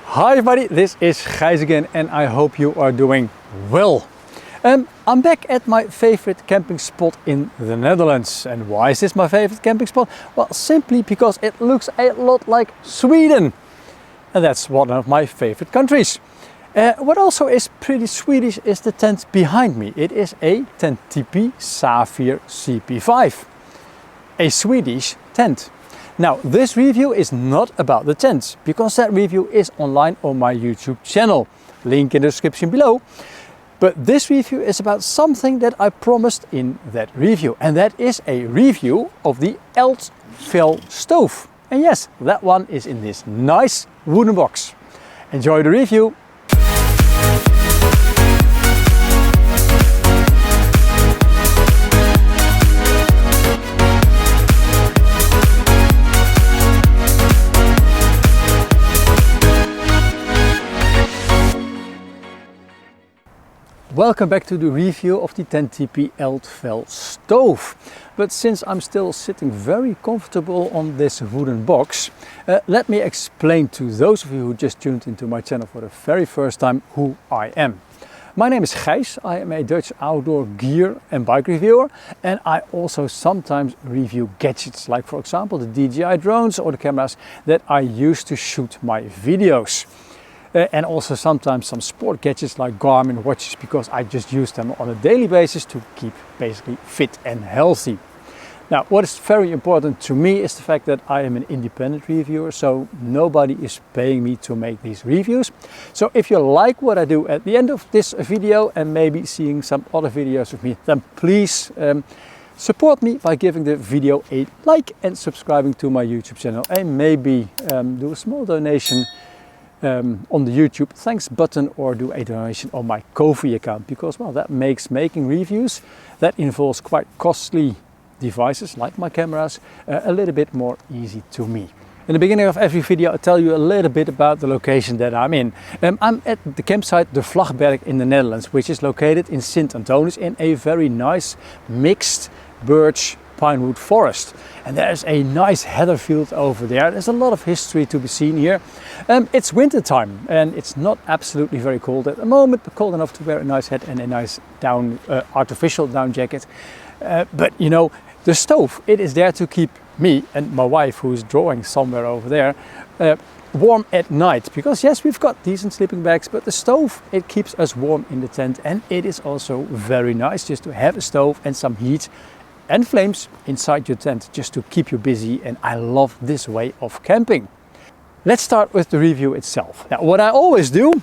Hi everybody, this is Gijs again and I hope you are doing well. I'm back at my favorite camping spot in the Netherlands. And why is this my favorite camping spot? Well, simply because it looks a lot like Sweden. And that's one of my favorite countries. What also is pretty Swedish is the tent behind me. It is a Tentipi Sapphire CP5, a Swedish tent. Now, this review is not about the tent, because that review is online on my YouTube channel, link in the description below. But this review is about something that I promised in that review, and that is a review of the Eldfell stove. And yes, that one is in this nice wooden box. Enjoy the review! Welcome back to the review of the Tentipi Eldfell stove. But since I'm still sitting very comfortable on this wooden box, let me explain to those of you who just tuned into my channel for the very first time who I am. My name is Gijs, I am a Dutch outdoor gear and bike reviewer, and I also sometimes review gadgets like, for example, the DJI drones or the cameras that I use to shoot my videos. And also sometimes some sport gadgets like Garmin watches, because I just use them on a daily basis to keep basically fit and healthy. Now, what is very important to me is the fact that I am an independent reviewer, so nobody is paying me to make these reviews. So if you like what I do at the end of this video and maybe seeing some other videos of me, then please support me by giving the video a like and subscribing to my YouTube channel, and maybe do a small donation on the YouTube thanks button, or do a donation on my Ko-fi account, because, well, that makes making reviews that involves quite costly devices like my cameras a little bit more easy to me. In the beginning of every video I tell you a little bit about the location that I'm in. I'm at the campsite De Vlagberg in the Netherlands, which is located in Sint Anthonis in a very nice mixed birch pinewood forest. And there's a nice heather field over there. There's a lot of history to be seen here. It's winter time and it's not absolutely very cold at the moment, but cold enough to wear a nice hat and a nice down artificial down jacket. But you know, the stove, it is there to keep me and my wife, who is drawing somewhere over there, warm at night. Because yes, we've got decent sleeping bags, but the stove, it keeps us warm in the tent, and it is also very nice just to have a stove and some heat and flames inside your tent just to keep you busy, and I love this way of camping. Let's start with the review itself. Now, what I always do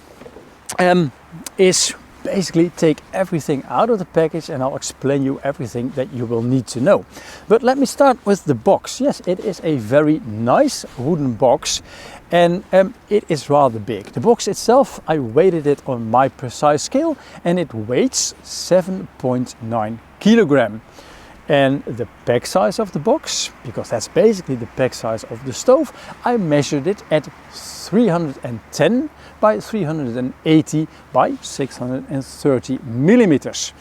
is basically take everything out of the package, and I'll explain you everything that you will need to know. But let me start with the box. Yes, it is a very nice wooden box, and it is rather big. The box itself, I weighted it on my precise scale, and it weighs 7.9 kilogram. And the pack size of the box, because that's basically the pack size of the stove, I measured it at 310 by 380 by 630 millimeters.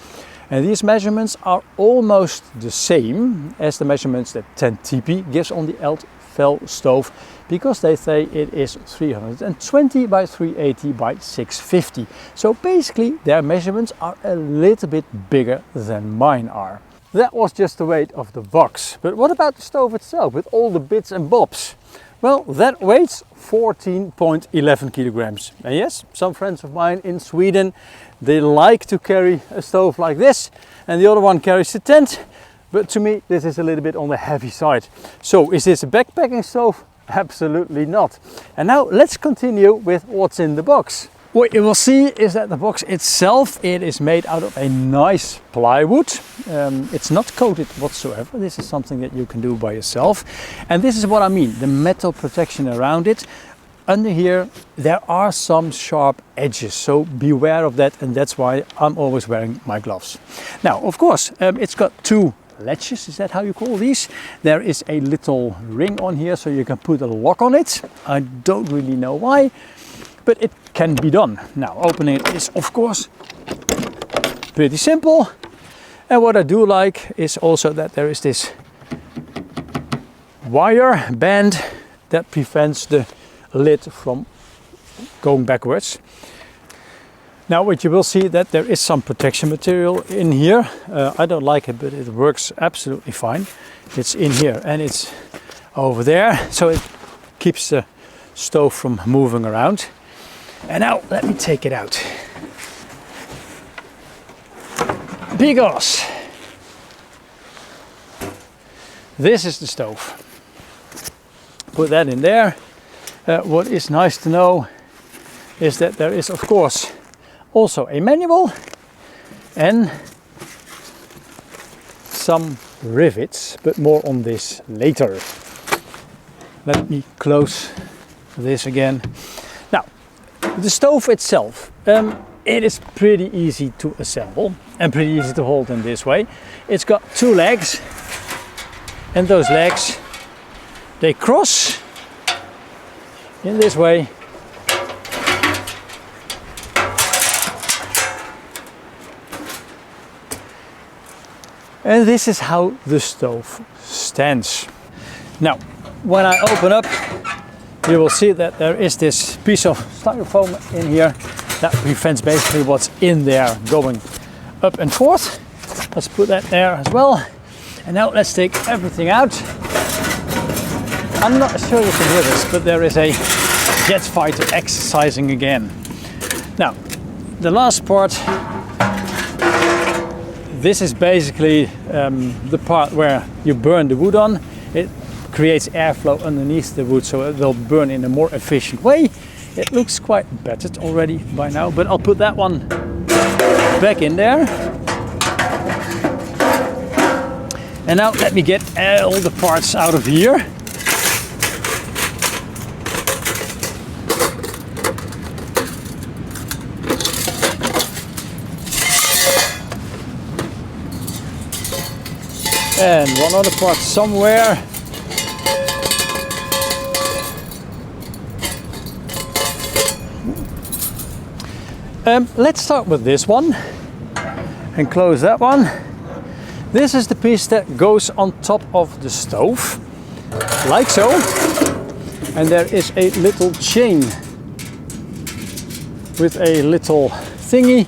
And these measurements are almost the same as the measurements that Tentipi gives on the Eldfell stove, because they say it is 320 by 380 by 650. So basically their measurements are a little bit bigger than mine are. That was just the weight of the box. But what about the stove itself with all the bits and bobs? Well, that weighs 14.11 kilograms. And yes, some friends of mine in Sweden, they like to carry a stove like this, and the other one carries the tent. But to me, this is a little bit on the heavy side. So is this a backpacking stove? Absolutely not. And now let's continue with what's in the box. What you will see is that the box itself, it is made out of a nice plywood. It's not coated whatsoever. This is something that you can do by yourself. And this is what I mean, the metal protection around it. Under here there are some sharp edges, so beware of that, and that's why I'm always wearing my gloves. Now, of course, it's got two latches, is that how you call these? There is a little ring on here so you can put a lock on it. I don't really know why, but it can be done. Now, opening it is of course pretty simple. And what I do like is also that there is this wire band that prevents the lid from going backwards. Now what you will see that there is some protection material in here. I don't like it, but it works absolutely fine. It's in here and it's over there, so it keeps the stove from moving around. And now let me take it out. Because this is the stove. Put that in there. What is nice to know is that there is of course also a manual and some rivets, but more on this later. Let me close this again. Now, the stove itself, it is pretty easy to assemble and pretty easy to hold in this way. It's got two legs, and those legs, they cross in this way. And this is how the stove stands. Now, when I open up, you will see that there is this piece of styrofoam in here that prevents basically what's in there going up and forth. Let's put that there as well. And now let's take everything out. I'm not sure you can hear this, but there is a jet fighter exercising again. Now, the last part, this is basically the part where you burn the wood on. It creates airflow underneath the wood, so it will burn in a more efficient way. It looks quite battered already by now, but I'll put that one back in there. And now let me get all the parts out of here. And one other part somewhere. Let's start with this one and close that one. This is the piece that goes on top of the stove, like so. And there is a little chain with a little thingy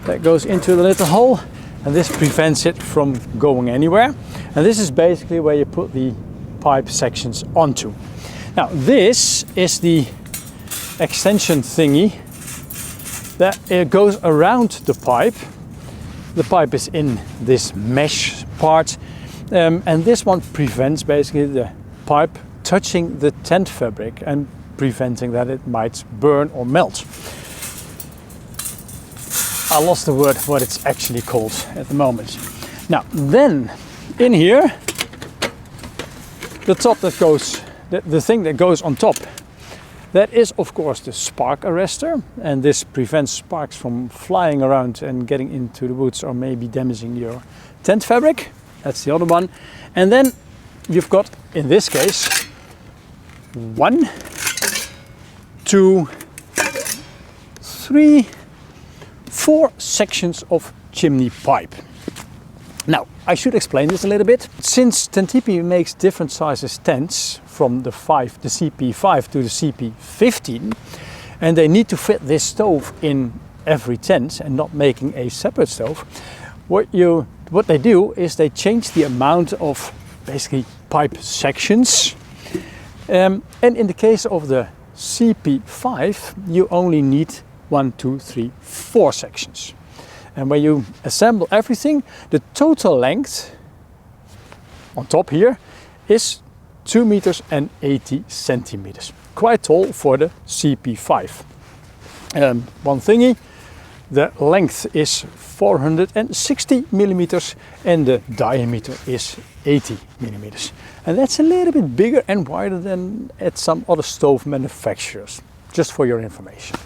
that goes into the little hole. And this prevents it from going anywhere. And this is basically where you put the pipe sections onto. Now this is the extension thingy that goes around the pipe. The pipe is in this mesh part, and this one prevents basically the pipe touching the tent fabric and preventing that it might burn or melt. I lost the word what it's actually called at the moment. Now then, in here, the top that goes, the thing that goes on top, that is of course the spark arrestor, and this prevents sparks from flying around and getting into the woods or maybe damaging your tent fabric. That's the other one. And then you've got, in this case, 1, 2, 3, 4 sections of chimney pipe. Now, I should explain this a little bit. Since Tentipi makes different sizes tents, from the CP5 to the CP15, and they need to fit this stove in every tent and not making a separate stove, what they do is they change the amount of basically pipe sections. And in the case of the CP5, you only need 1, 2, 3, 4 sections. And when you assemble everything, the total length on top here is 2 meters and 80 centimeters. Quite tall for the CP5. One thingy, the length is 460 millimeters and the diameter is 80 millimeters. And that's a little bit bigger and wider than at some other stove manufacturers, just for your information.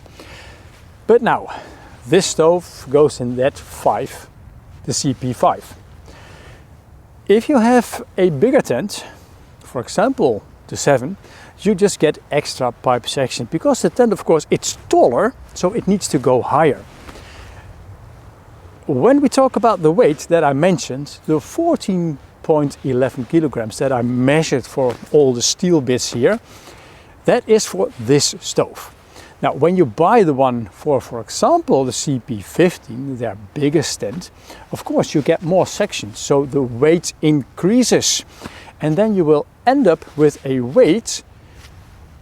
But now, this stove goes in that 5, the CP5. If you have a bigger tent, for example the 7, you just get extra pipe section, because the tent of course it's taller, so it needs to go higher. When we talk about the weight that I mentioned, the 14.11 kilograms that I measured for all the steel bits here, That is for this stove. Now, when you buy the one for example, the CP15, their biggest tent, of course you get more sections, so the weight increases. And then you will end up with a weight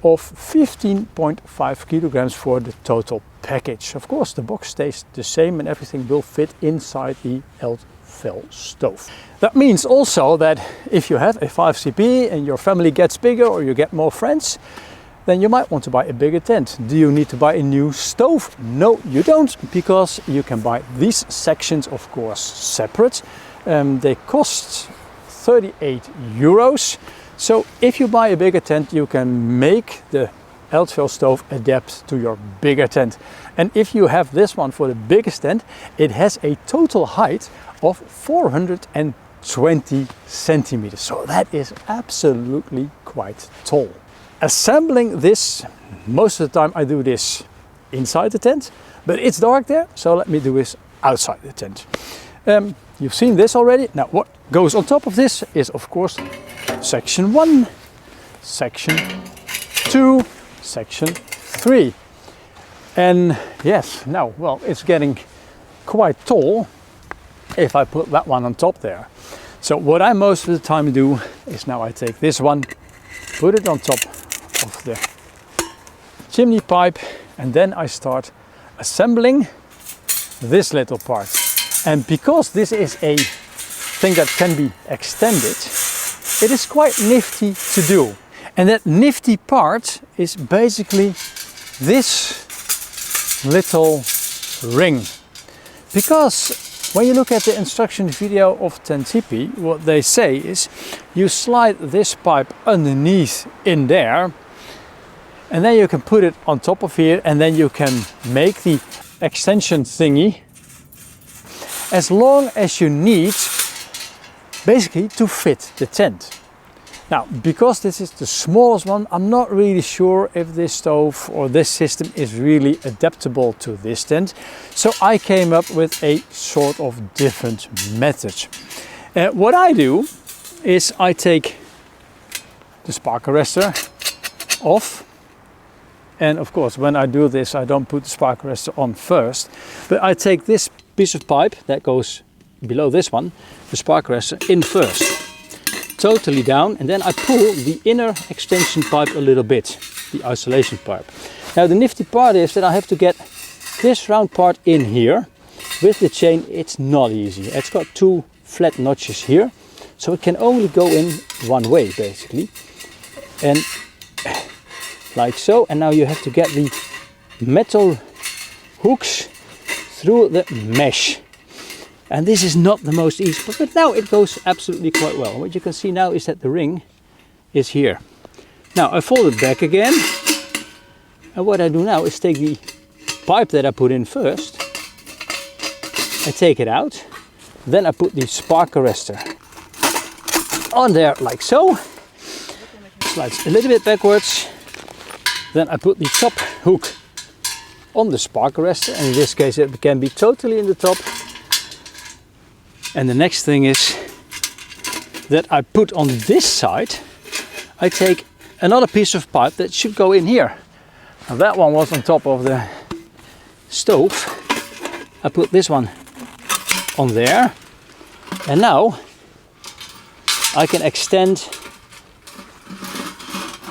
of 15.5 kilograms for the total package. Of course, the box stays the same and everything will fit inside the Eldfell stove. That means also that if you have a 5CP and your family gets bigger or you get more friends, then you might want to buy a bigger tent. Do you need to buy a new stove? No, you don't, because you can buy these sections, of course, separate. They cost 38 euros. So if you buy a bigger tent, you can make the Eldfell stove adapt to your bigger tent. And if you have this one for the biggest tent, it has a total height of 420 centimeters. So that is absolutely quite tall. Assembling this, most of the time I do this inside the tent, but it's dark there, so let me do this outside the tent. You've seen this already. Now what goes on top of this is of course section 1, section 2, section 3. And yes, now, well, it's getting quite tall if I put that one on top there. So what I most of the time do is now I take this one, put it on top of the chimney pipe, and then I start assembling this little part. And because this is a thing that can be extended, it is quite nifty to do. And that nifty part is basically this little ring. Because when you look at the instruction video of Tentipi, what they say is you slide this pipe underneath in there, and then you can put it on top of here, and then you can make the extension thingy as long as you need, basically to fit the tent. Now, because this is the smallest one, I'm not really sure if this stove or this system is really adaptable to this tent. So I came up with a sort of different method. What I do is I take the spark arrestor off. And of course, when I do this, I don't put the spark arrestor on first, but I take this piece of pipe that goes below this one, the spark arrestor, in first, totally down, and then I pull the inner extension pipe a little bit, the isolation pipe. Now the nifty part is that I have to get this round part in here. With the chain, it's not easy. It's got two flat notches here, so it can only go in one way basically, and like so. And now you have to get the metal hooks through the mesh, and this is not the most easy, but now it goes absolutely quite well. What you can see now is that the ring is here. Now I fold it back again, and what I do now is take the pipe that I put in first, I take it out, then I put the spark arrestor on there like so, slides a little bit backwards, then I put the top hook on the spark arrestor, and in this case it can be totally in the top. And the next thing is that I put on this side, I take another piece of pipe that should go in here. Now that one was on top of the stove. I put this one on there, and now I can extend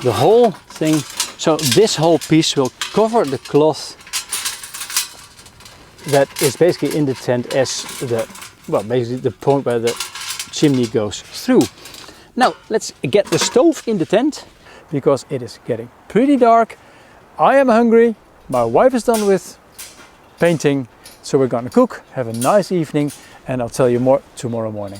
the whole thing. So this whole piece will cover the cloth that is basically in the tent as the, well, basically the point where the chimney goes through. Now let's get the stove in the tent, because it is getting pretty dark. I am hungry, my wife is done with painting, so we're gonna cook, have a nice evening, and I'll tell you more tomorrow morning.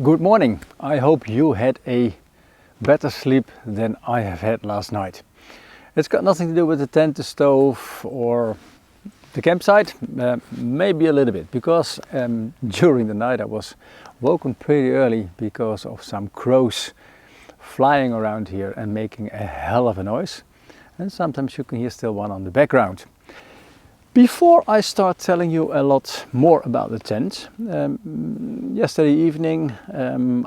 Good morning. I hope you had a better sleep than I have had last night. It's got nothing to do with the tent, the stove or the campsite, maybe a little bit, because during the night I was woken pretty early because of some crows flying around here and making a hell of a noise. And sometimes you can hear still one on the background. Before I start telling you a lot more about the tent, yesterday evening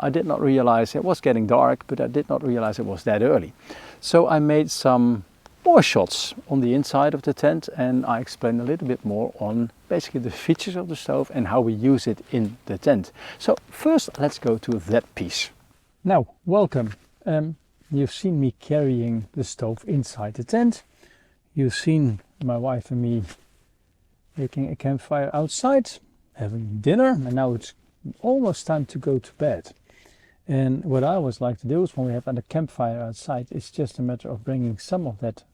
I did not realize it was getting dark, but I did not realize it was that early. So I made some more shots on the inside of the tent and I explained a little bit more on basically the features of the stove and how we use it in the tent. So first let's go to that piece. Now, welcome. You've seen me carrying the stove inside the tent. You've seen my wife and me making a campfire outside, having dinner, and now it's almost time to go to bed. And what I always like to do is when we have a campfire outside, it's just a matter of bringing some of that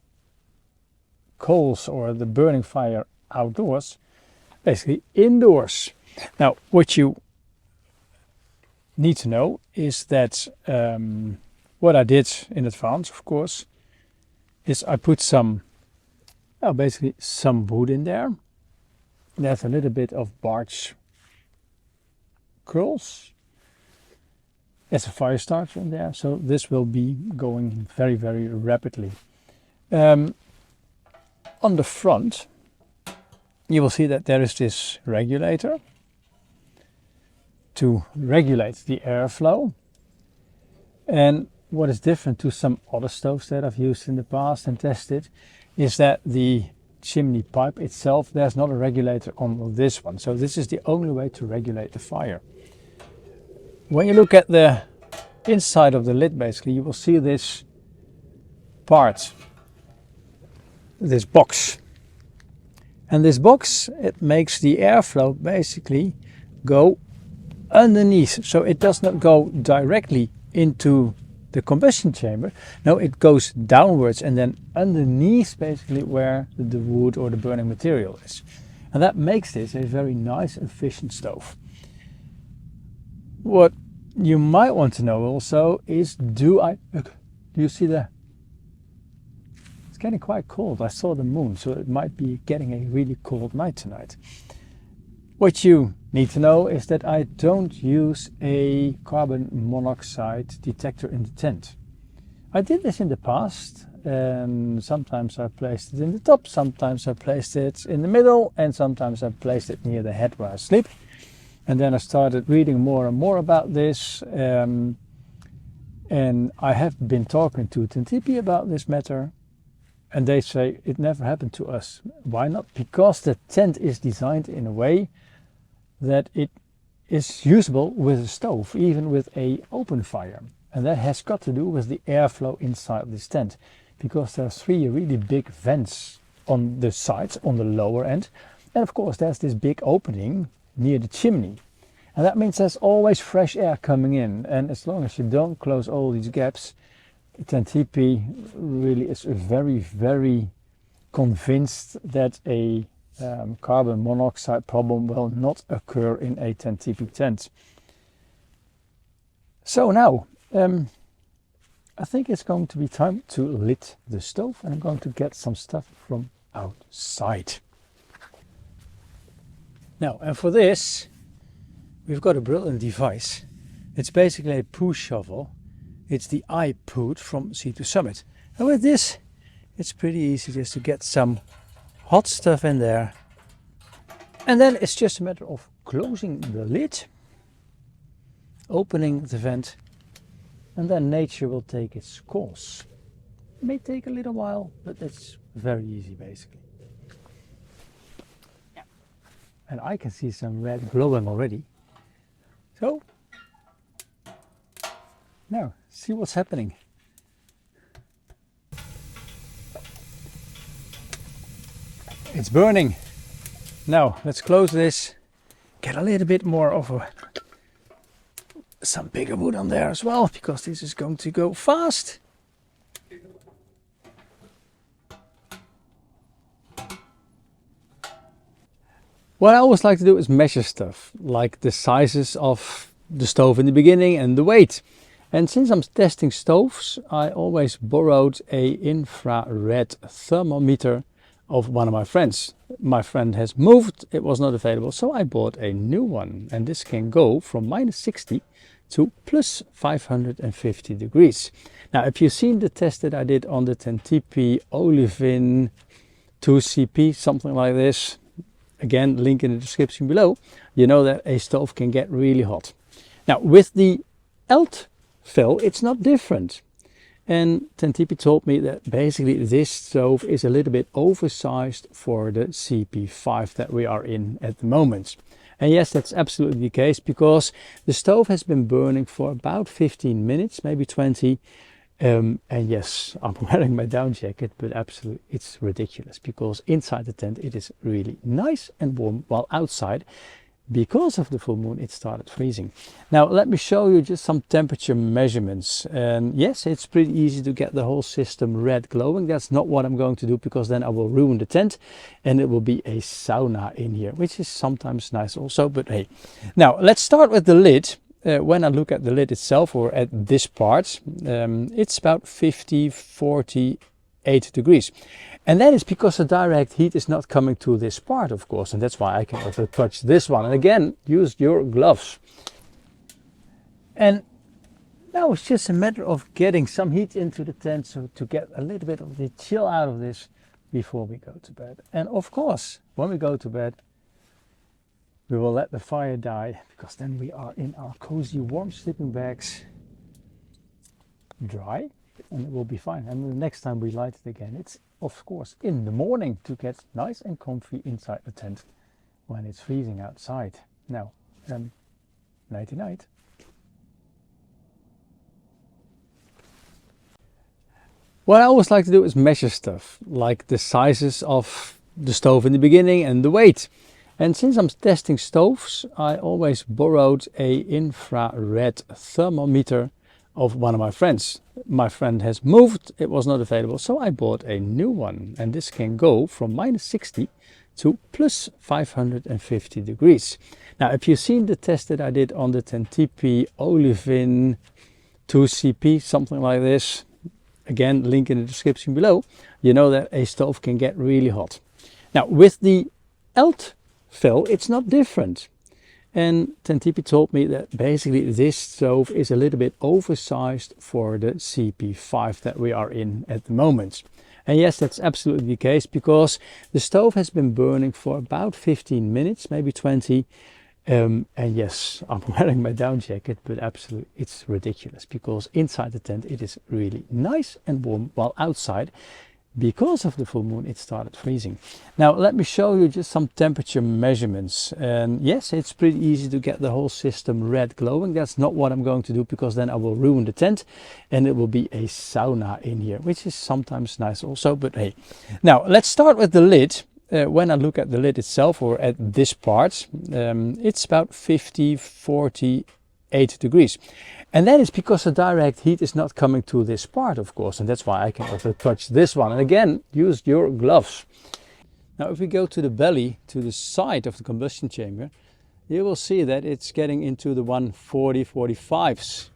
coals or the burning fire outdoors, basically indoors. Now, what you need to know is that what I did in advance, of course, is I put some, basically some wood in there. There's a little bit of bark curls. There's a fire starter in there, so this will be going very, very rapidly. On the front, you will see that there is this regulator to regulate the airflow. And what is different to some other stoves that I've used in the past and tested is that the chimney pipe itself, there's not a regulator on this one. So this is the only way to regulate the fire. When you look at the inside of the lid, basically, you will see this part, this box. And this box, it makes the airflow basically go underneath. So it does not go directly into the combustion chamber. No, it goes downwards and then underneath basically where the wood or the burning material is. And that makes this a very nice, efficient stove. What you might want to know also is, do you see it's getting quite cold. I saw the moon, so it might be getting a really cold night tonight. What you need to know is that I don't use a carbon monoxide detector in the tent. I did this in the past, and sometimes I placed it in the top, sometimes I placed it in the middle, and sometimes I placed it near the head where I sleep. And then I started reading more and more about this, and I have been talking to Tentipi about this matter, and they say it never happened to us. Why not? Because the tent is designed in a way that it is usable with a stove, even with a open fire. And that has got to do with the airflow inside this tent, because there are 3 really big vents on the sides, on the lower end. And of course there's this big opening near the chimney. And that means there's always fresh air coming in. And as long as you don't close all these gaps, Tentipi really is very, very convinced that a carbon monoxide problem will not occur in a Tentipi tent. So now, I think it's going to be time to lit the stove, and I'm going to get some stuff from outside. Now, and for this, we've got a brilliant device. It's basically a push shovel. It's the iPut from Sea to Summit. And with this, it's pretty easy just to get some hot stuff in there, and then it's just a matter of closing the lid, opening the vent, and then nature will take its course. It may take a little while, but it's very easy basically. Yeah. And I can see some red glowing already. So now see what's happening. It's burning. Now let's close this, get a little bit more of some bigger wood on there as well, because this is going to go fast. What I always like to do is measure stuff, like the sizes of the stove in the beginning and the weight. And since I'm testing stoves, I always borrowed a infrared thermometer of one of my friends. My friend has moved, it was not available, so I bought a new one. And this can go from -60 to +550 degrees. Now, if you've seen the test that I did on the Tentipi Eldfell 2CP, something like this, again, link in the description below, you know that a stove can get really hot. Now, with the Eldfell, it's not different. And Tentipi told me that basically this stove is a little bit oversized for the CP5 that we are in at the moment. And yes, that's absolutely the case, because the stove has been burning for about 15 minutes, maybe 20. And yes, I'm wearing my down jacket, but absolutely it's ridiculous, because inside the tent it is really nice and warm, while outside, because of the full moon, it started freezing. Now let me show you just some temperature measurements. And yes, it's pretty easy to get the whole system red glowing. That's not what I'm going to do, because then I will ruin the tent and it will be a sauna in here, which is sometimes nice also, but hey. Now let's start with the lid. When I look at the lid itself, or at this part, it's about 48 degrees. And that is because the direct heat is not coming to this part, of course, and that's why I can also touch this one. And again, use your gloves. And now it's just a matter of getting some heat into the tent, so to get a little bit of the chill out of this before we go to bed. And of course, when we go to bed, we will let the fire die, because then we are in our cozy warm sleeping bags, dry, and it will be fine. And the next time we light it again, it's of course in the morning, to get nice and comfy inside the tent when it's freezing outside. Now, nighty night. What I always like to do is measure stuff, like the sizes of the stove in the beginning and the weight. And since I'm testing stoves, I always borrowed a infrared thermometer of one of my friends. My friend has moved, it was not available, so I bought a new one. And this can go from -60 to +550 degrees. Now, if you've seen the test that I did on the Tentipi Eldfell 2CP, something like this, again, link in the description below, you know that a stove can get really hot. Now, with the Eldfell, it's not different. And Tentipi told me that basically this stove is a little bit oversized for the CP5 that we are in at the moment. And yes, that's absolutely the case, because the stove has been burning for about 15 minutes, maybe 20. And yes, I'm wearing my down jacket, but absolutely it's ridiculous, because inside the tent it is really nice and warm, while outside, because of the full moon, it started freezing. Now let me show you just some temperature measurements. And yes, it's pretty easy to get the whole system red glowing. That's not what I'm going to do, because then I will ruin the tent and it will be a sauna in here, which is sometimes nice also, but hey. Now let's start with the lid. When I look at the lid itself, or at this part, it's about 48 degrees. And that is because the direct heat is not coming to this part, of course, and that's why I can also touch this one. And again, use your gloves. Now, if we go to the belly, to the side of the combustion chamber, you will see that it's getting into the 140, 45s.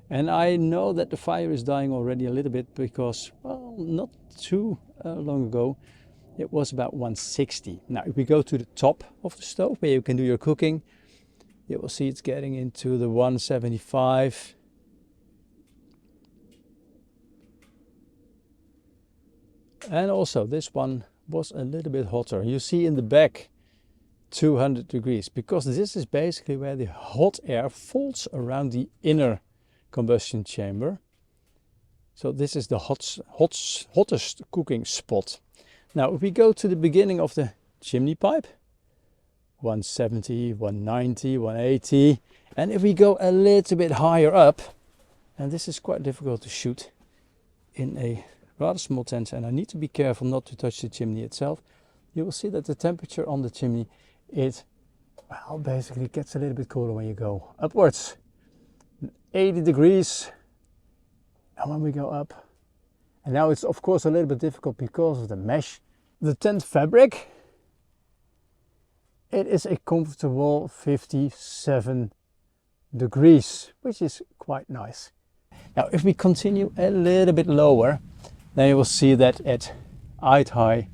And I know that the fire is dying already a little bit, because, well, not too long ago, it was about 160. Now, if we go to the top of the stove, where you can do your cooking, you will see it's getting into the 175. And also this one was a little bit hotter. You see in the back 200 degrees, because this is basically where the hot air falls around the inner combustion chamber. So this is the hottest cooking spot. Now if we go to the beginning of the chimney pipe, 170, 190, 180, and if we go a little bit higher up, and this is quite difficult to shoot in a rather small tent, and I need to be careful not to touch the chimney itself, you will see that the temperature on the chimney, it, well, basically gets a little bit cooler when you go upwards. 80 degrees, and when we go up, and now it's of course a little bit difficult because of the mesh. The tent fabric, it is a comfortable 57 degrees, which is quite nice. Now if we continue a little bit lower, then you will see that at eye high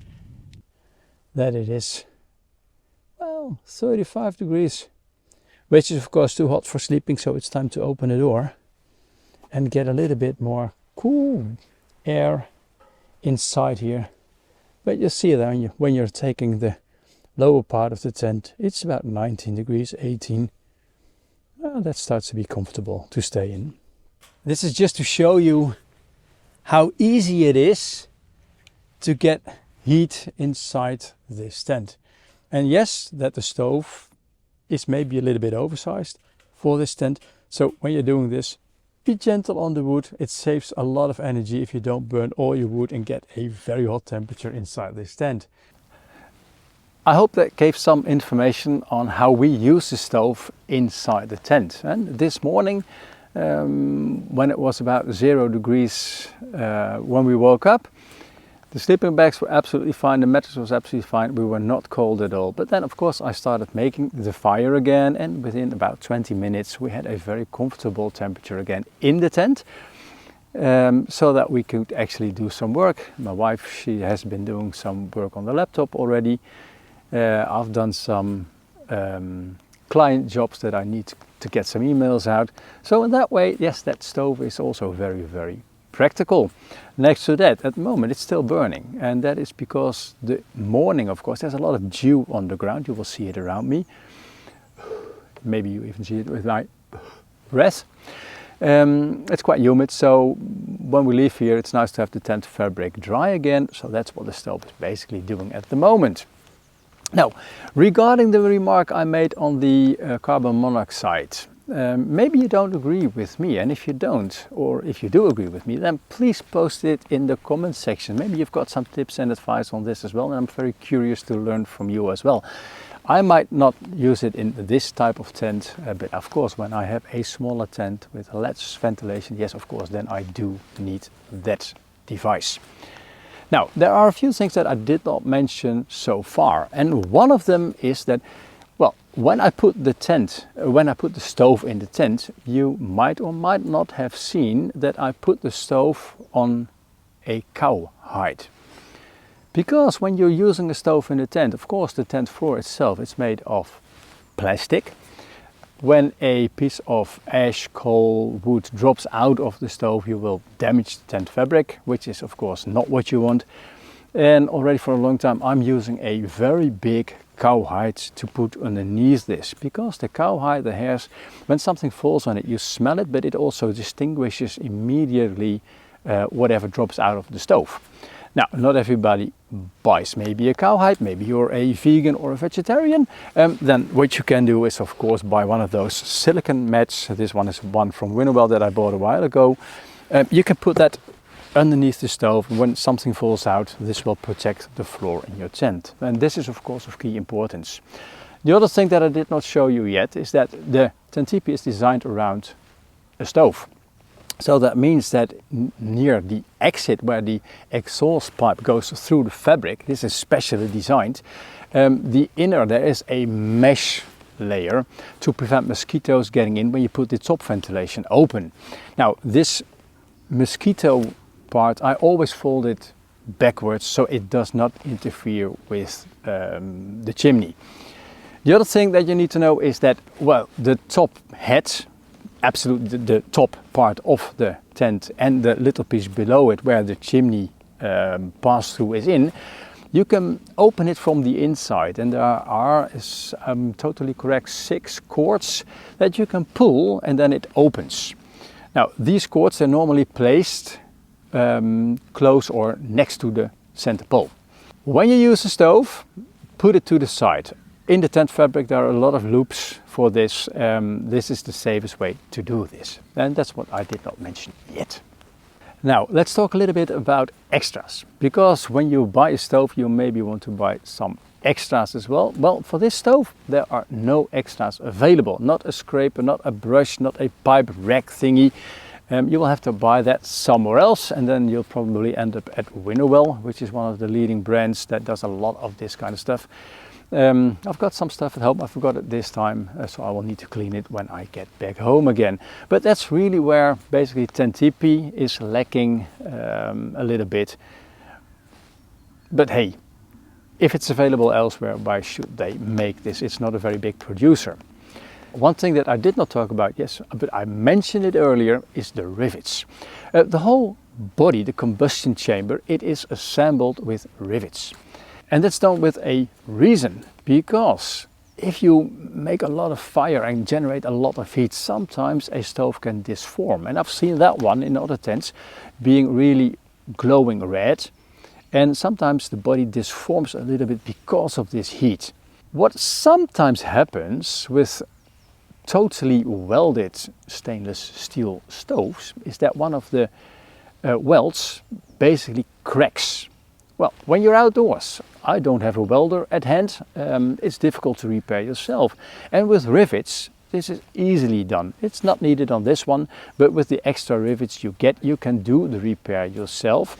that it is, well, 35 degrees, which is of course too hot for sleeping, so it's time to open the door and get a little bit more cool air inside here. But you see that when you're taking the lower part of the tent, it's about 19 degrees, 18. Well, that starts to be comfortable to stay in. This is just to show you how easy it is to get heat inside this tent. And yes, that the stove is maybe a little bit oversized for this tent. So when you're doing this, be gentle on the wood. It saves a lot of energy if you don't burn all your wood and get a very hot temperature inside this tent. I hope that gave some information on how we use the stove inside the tent. And this morning, when it was about 0 degrees when we woke up, the sleeping bags were absolutely fine, the mattress was absolutely fine, we were not cold at all. But then of course I started making the fire again, and within about 20 minutes we had a very comfortable temperature again in the tent, so that we could actually do some work. My wife, she has been doing some work on the laptop already. I've done some client jobs that I need to get some emails out. So in that way, yes, that stove is also very, very practical. Next to that, at the moment it's still burning, and that is because the morning, of course, there's a lot of dew on the ground. You will see it around me. Maybe you even see it with my breath. It's quite humid, so when we leave here it's nice to have the tent fabric dry again. So that's what the stove is basically doing at the moment. Now, regarding the remark I made on the carbon monoxide, maybe you don't agree with me, and if you don't, or if you do agree with me, then please post it in the comment section. Maybe you've got some tips and advice on this as well, and I'm very curious to learn from you as well. I might not use it in this type of tent, but of course when I have a smaller tent with less ventilation, yes, of course, then I do need that device. Now, there are a few things that I did not mention so far, and one of them is that, well, when I put the stove in the tent, you might or might not have seen that I put the stove on a cowhide. Because when you're using a stove in the tent, of course the tent floor itself is made of plastic. When a piece of ash, coal, wood drops out of the stove, you will damage the tent fabric, which is of course not what you want. And already for a long time I'm using a very big cowhide to put underneath this, because the cowhide, the hairs, when something falls on it, you smell it, but it also distinguishes immediately whatever drops out of the stove. Now, not everybody buys maybe a cowhide, maybe you're a vegan or a vegetarian. Then what you can do is of course buy one of those silicone mats. This one is one from Winnowell that I bought a while ago. You can put that underneath the stove, and when something falls out, this will protect the floor in your tent. And this is of course of key importance. The other thing that I did not show you yet is that the Tentipi is designed around a stove. So that means that near the exit where the exhaust pipe goes through the fabric, this is specially designed, the inner there is a mesh layer to prevent mosquitoes getting in when you put the top ventilation open. Now this mosquito part I always fold it backwards so it does not interfere with the chimney. The other thing that you need to know is that, well, the top head, absolutely the top part of the tent and the little piece below it where the chimney pass-through is in, you can open it from the inside, and there are, if I'm totally correct, 6 cords that you can pull and then it opens. Now these cords are normally placed close or next to the center pole. When you use a stove, put it to the side. In the tent fabric there are a lot of loops for this. This is the safest way to do this, and that's what I did not mention yet. Now let's talk a little bit about extras, because when you buy a stove you maybe want to buy some extras as well. Well, for this stove there are no extras available, not a scraper, not a brush, not a pipe rack thingy. You will have to buy that somewhere else, and then you'll probably end up at Winnowell, which is one of the leading brands that does a lot of this kind of stuff. I've got some stuff at home. I forgot it this time, so I will need to clean it when I get back home again. But that's really where basically Tentipi is lacking a little bit. But hey, if it's available elsewhere, why should they make this? It's not a very big producer. One thing that I did not talk about, yes, but I mentioned it earlier, is the rivets. The whole body, the combustion chamber, it is assembled with rivets. And that's done with a reason, because if you make a lot of fire and generate a lot of heat, sometimes a stove can disform. And I've seen that one in other tents being really glowing red. And sometimes the body disforms a little bit because of this heat. What sometimes happens with totally welded stainless steel stoves is that one of the welds basically cracks. Well, when you're outdoors, I don't have a welder at hand, it's difficult to repair yourself. And with rivets, this is easily done. It's not needed on this one, but with the extra rivets you get, you can do the repair yourself.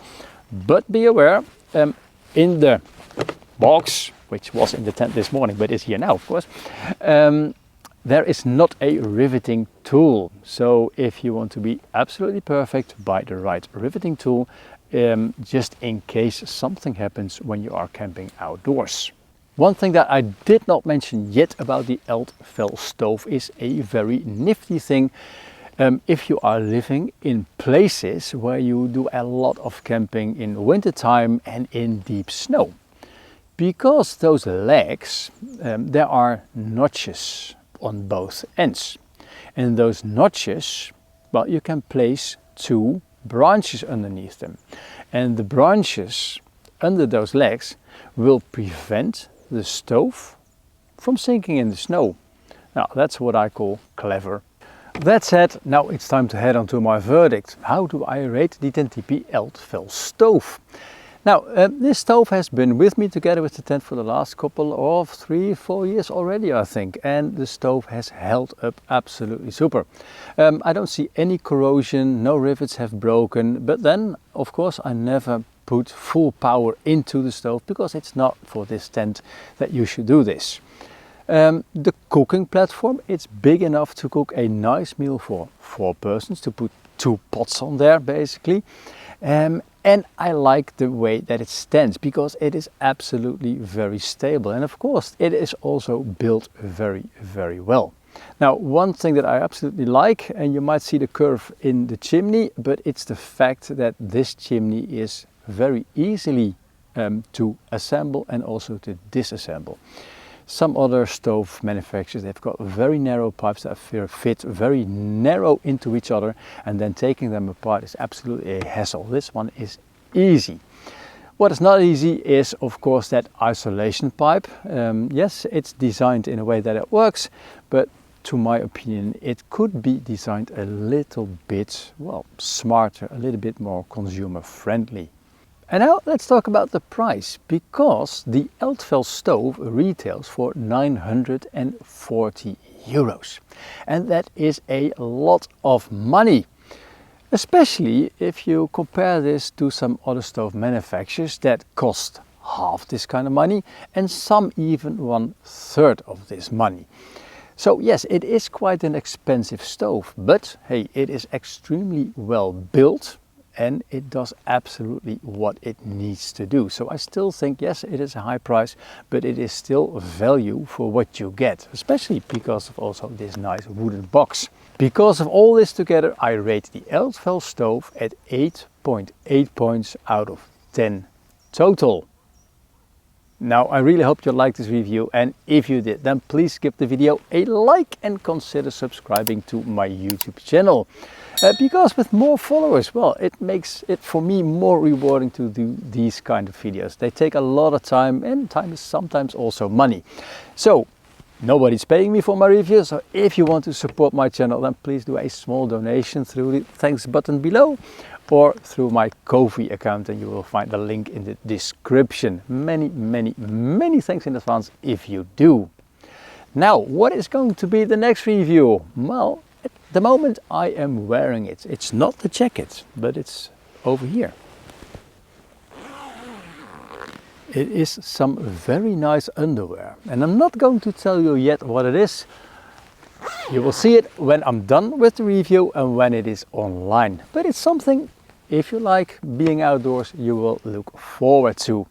But be aware, in the box, which was in the tent this morning, but is here now, of course, there is not a riveting tool. So if you want to be absolutely perfect, buy the right riveting tool, just in case something happens when you are camping outdoors. One thing that I did not mention yet about the Eldfell stove is a very nifty thing. If you are living in places where you do a lot of camping in wintertime and in deep snow. Because those legs, there are notches on both ends. And those notches, well, you can place 2 branches underneath them. And the branches under those legs will prevent the stove from sinking in the snow. Now, that's what I call clever. That said, now it's time to head on to my verdict. How do I rate the Tentipi Eldfell stove? Now, this stove has been with me together with the tent for the last couple of 3-4 years already, I think. And the stove has held up absolutely super. I don't see any corrosion, no rivets have broken. But then, of course, I never put full power into the stove because it's not for this tent that you should do this. The cooking platform, it's big enough to cook a nice meal for 4 persons, to put 2 pots on there basically. And I like the way that it stands because it is absolutely very stable. And of course, it is also built very, very well. Now, one thing that I absolutely like, and you might see the curve in the chimney, but it's the fact that this chimney is very easily to assemble and also to disassemble. Some other stove manufacturers, they've got very narrow pipes that fit very narrow into each other, and then taking them apart is absolutely a hassle. This one is easy. What is not easy is, of course, that isolation pipe. Yes, it's designed in a way that it works, but to my opinion, it could be designed a little bit, well, smarter, a little bit more consumer friendly. And now let's talk about the price, because the Eldfell stove retails for 940 euros. And that is a lot of money, especially if you compare this to some other stove manufacturers that cost half this kind of money and some even 1/3 of this money. So yes, it is quite an expensive stove, but hey, it is extremely well built. And it does absolutely what it needs to do. So I still think, yes, it is a high price, but it is still value for what you get, especially because of also this nice wooden box. Because of all this together, I rate the Eldfell stove at 8.8 points out of 10 total. Now, I really hope you liked this review, and if you did, then please give the video a like and consider subscribing to my YouTube channel. Because with more followers, well, it makes it for me more rewarding to do these kind of videos. They take a lot of time, and time is sometimes also money. So nobody's paying me for my reviews, so if you want to support my channel, then please do a small donation through the thanks button below or through my Ko-fi account, and you will find the link in the description. Many, many, many thanks in advance if you do. Now, what is going to be the next review? Well, at the moment I am wearing it. It's not the jacket, but it's over here. It is some very nice underwear, and I'm not going to tell you yet what it is. You will see it when I'm done with the review and when it is online. But it's something, if you like being outdoors, you will look forward to.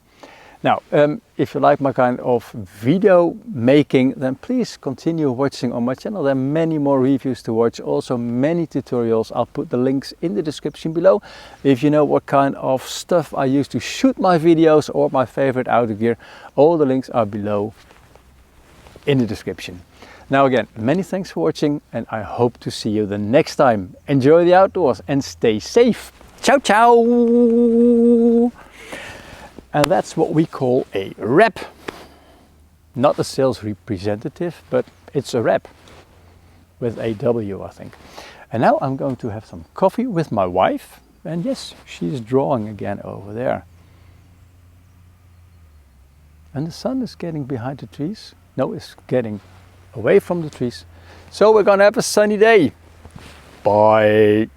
Now, if you like my kind of video making, then please continue watching on my channel. There are many more reviews to watch, also many tutorials. I'll put the links in the description below. If you know what kind of stuff I use to shoot my videos or my favorite outdoor gear, all the links are below in the description. Now again, many thanks for watching, and I hope to see you the next time. Enjoy the outdoors and stay safe. Ciao, ciao! And that's what we call a rep. Not a sales representative, but it's a rep. With a W, I think. And now I'm going to have some coffee with my wife. And yes, she's drawing again over there. And the sun is getting behind the trees. No, it's getting away from the trees. So we're gonna have a sunny day. Bye.